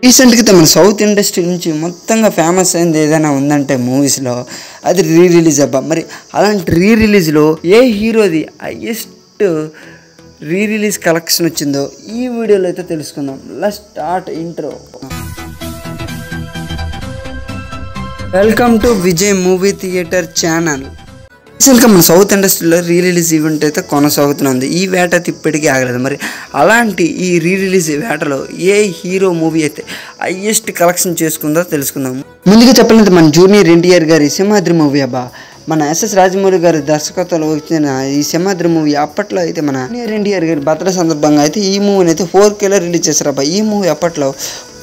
రీసెంట్గా మన south industry నుంచి మొత్తంగా ఫేమస్ అయింది ఏదైనా ఉందంటే మూవీస్లో అది రిలీజ్ అబ్బా. మరి అలాంటి రిలీజ్లో ఏ హీరోది హైయెస్ట్ రిలీజ్ కలెక్షన్ వచ్చిందో ఈ వీడియోలో అయితే తెలుసుకుందాం. Let's start intro. Welcome to Vijay movie theatre channel. రీసెంట్గా మన సౌత్ ఇండస్ట్రీలో రిలీజ్ ఈవెంట్ అయితే కొనసాగుతుంది. ఈ వేట అయితే ఇప్పటికీ ఆగలేదు. మరి అలాంటి ఈ రిలీజ్ వేటలో ఏ హీరో మూవీ అయితే హైయెస్ట్ కలెక్షన్ చేసుకుందో తెలుసుకుందాం. ముందుగా చెప్పాలంటే మన జూనియర్ ఎన్టీఆర్ గారి సింహాద్రి మూవీ అబ్బా. మన ఎస్ఎస్ రాజమౌళి గారి దర్శకత్వంలో వచ్చిన ఈ సింహాద్రి మూవీ అప్పట్లో అయితే మన జూనియర్ ఎన్టీఆర్ గారి బర్త్డే సందర్భంగా అయితే ఈ మూవీని అయితే 4Kలో రిలీజ్ చేశారు అబ్బా. ఈ మూవీ అప్పట్లో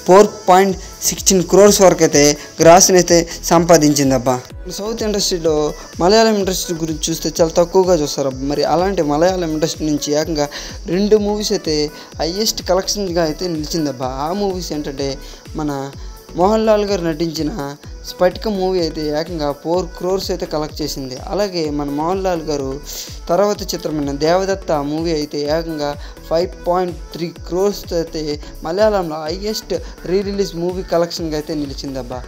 4.16 crores వరకు అయితే గ్రాస్ని అయితే సంపాదించింది అబ్బా. సౌత్ ఇండస్ట్రీలో మలయాళం ఇండస్ట్రీ గురించి చూస్తే చాలా తక్కువగా చూస్తారు. మరి అలాంటి మలయాళం ఇండస్ట్రీ నుంచి ఏకంగా 2 మూవీస్ అయితే హైయెస్ట్ కలెక్షన్గా అయితే నిలిచిందబ్బా. ఆ మూవీస్ ఏంటంటే మన మోహన్ లాల్ గారు నటించిన స్ఫటిక మూవీ అయితే ఏకంగా 4 crores అయితే కలెక్ట్ చేసింది. అలాగే మన మోహన్ లాల్ గారు తర్వాత చిత్రమైన దేవదత్త మూవీ అయితే ఏకంగా 5.3 crores అయితే మలయాళంలో హైయెస్ట్ రిలీజ్ మూవీ కలెక్షన్గా అయితే నిలిచిందబ్బా.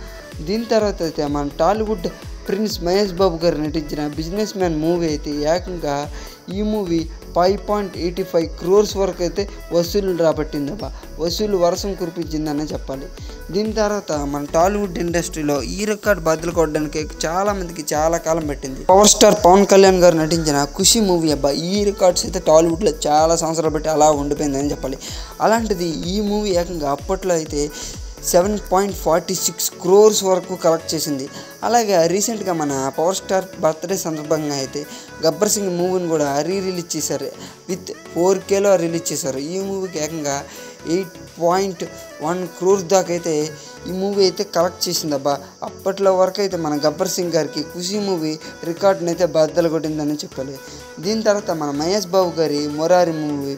దీని తర్వాత అయితే మన టాలీవుడ్ ప్రిన్స్ మహేష్ బాబు గారు నటించిన బిజినెస్ మ్యాన్ మూవీ అయితే ఏకంగా ఈ మూవీ 5.85 crores వరకు అయితే వసూలు రాబట్టిందబ్బా. వసూలు వర్షం కురిపించిందనే చెప్పాలి. దీని తర్వాత మన టాలీవుడ్ ఇండస్ట్రీలో ఈ రికార్డ్ బద్దలు కొట్టడానికి చాలామందికి చాలా కాలం పెట్టింది. పవర్ స్టార్ పవన్ కళ్యాణ్ గారు నటించిన ఖుషి మూవీ అబ్బా. ఈ రికార్డ్స్ అయితే టాలీవుడ్లో చాలా సంవత్సరాలు బట్టి అలా ఉండిపోయిందని చెప్పాలి. అలాంటిది ఈ మూవీ ఏకంగా అప్పట్లో అయితే 7.46 crores వరకు కలెక్ట్ చేసింది. అలాగే రీసెంట్గా మన పవర్ స్టార్ బర్త్డే సందర్భంగా అయితే గబ్బర్ సింగ్ మూవీని కూడా రిలీజ్ చేశారు. విత్ 4Kలో రిలీజ్ చేశారు. ఈ మూవీకి ఏకంగా 8.1 crores దాకా అయితే ఈ మూవీ అయితే కలెక్ట్ చేసిందబ్బా. అప్పట్లో వరకు అయితే మన గబ్బర్ సింగ్ గారికి ఖుషి మూవీ రికార్డుని అయితే బద్దలు కొట్టిందని చెప్పాలి. దీని తర్వాత మన మహేష్ బాబు గారి మొరారి మూవీ.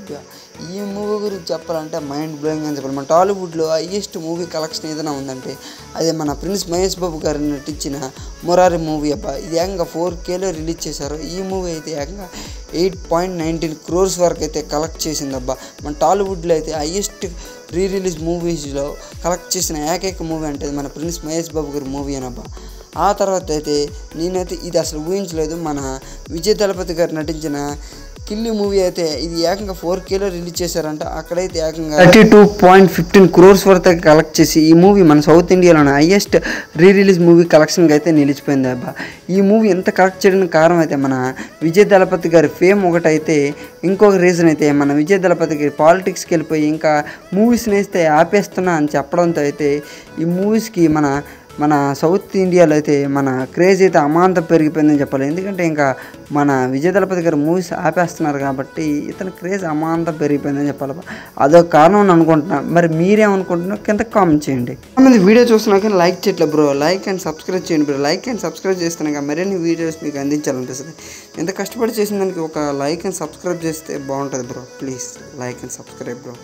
ఈ మూవీ గురించి చెప్పాలంటే మైండ్ బ్లోయింగ్ అని చెప్పాలి. మన టాలీవుడ్లో హైయెస్ట్ మూవీ కలెక్షన్ ఏదైనా ఉందంటే అదే మన ప్రిన్స్ మహేష్ బాబు గారు నటించిన మొరారి మూవీ అబ్బా. ఇది ఏకంగా 4Kలో రిలీజ్ చేశారు. ఈ మూవీ అయితే ఏకంగా 8.19 crores వరకు అయితే కలెక్ట్ చేసిందబ్బా. మన టాలీవుడ్లో అయితే హైయెస్ట్ రిలీజ్ మూవీస్లో కలెక్ట్ చేసిన ఏకైక మూవీ అంటే మన ప్రిన్స్ మహేష్ బాబు గారి మూవీ అనబ్బా. ఆ తర్వాత అయితే నేనైతే ఇది అసలు ఊహించలేదు. మన విజయ్ దళపతి గారు నటించిన కిల్లి మూవీ అయితే ఇది ఏకంగా 4Kలో రిలీజ్ చేశారంట. అక్కడైతే ఏకంగా 32.15 crores వరకు కలెక్ట్ చేసి ఈ మూవీ మన సౌత్ ఇండియాలోనే హైయెస్ట్ రిలీజ్ మూవీ కలెక్షన్గా అయితే నిలిచిపోయింది అబ్బా. ఈ మూవీ ఎంత కలెక్ట్ చేయడానికి కారణం అయితే మన విజయ్ దళపతి గారి ఫేమ్ ఒకటైతే, ఇంకొక రీజన్ అయితే మన విజయ్ దళపతి గారి పాలిటిక్స్కి వెళ్ళిపోయి ఇంకా మూవీస్ని అయితే ఆపేస్తున్నా అని చెప్పడంతో అయితే ఈ మూవీస్కి మన సౌత్ ఇండియాలో అయితే మన క్రేజ్ అయితే అమాంతం పెరిగిపోయిందని చెప్పాలి. ఎందుకంటే ఇంకా మన విజయ్ దళపతి గారు మూవీస్ ఆపేస్తున్నారు కాబట్టి ఇతని క్రేజ్ అమాంతం పెరిగిపోయిందని చెప్పాలి. అదొక కారణం అని అనుకుంటున్నాను. మరి మీరేమనుకుంటున్నారో కింద కామెంట్ చేయండి. కొంతమంది వీడియో చూస్తున్నాక లైక్ చేయట్లేదు బ్రో. లైక్ అండ్ సబ్స్క్రైబ్ చేయండి బ్రో. లైక్ అండ్ సబ్స్క్రైబ్ చేస్తున్నాక మరిన్ని వీడియోస్ మీకు అందించాలనిపిస్తుంది. ఎంత కష్టపడి చేసిన దానికి ఒక లైక్ అండ్ సబ్స్క్రైబ్ చేస్తే బాగుంటుంది bro. Please like and subscribe bro.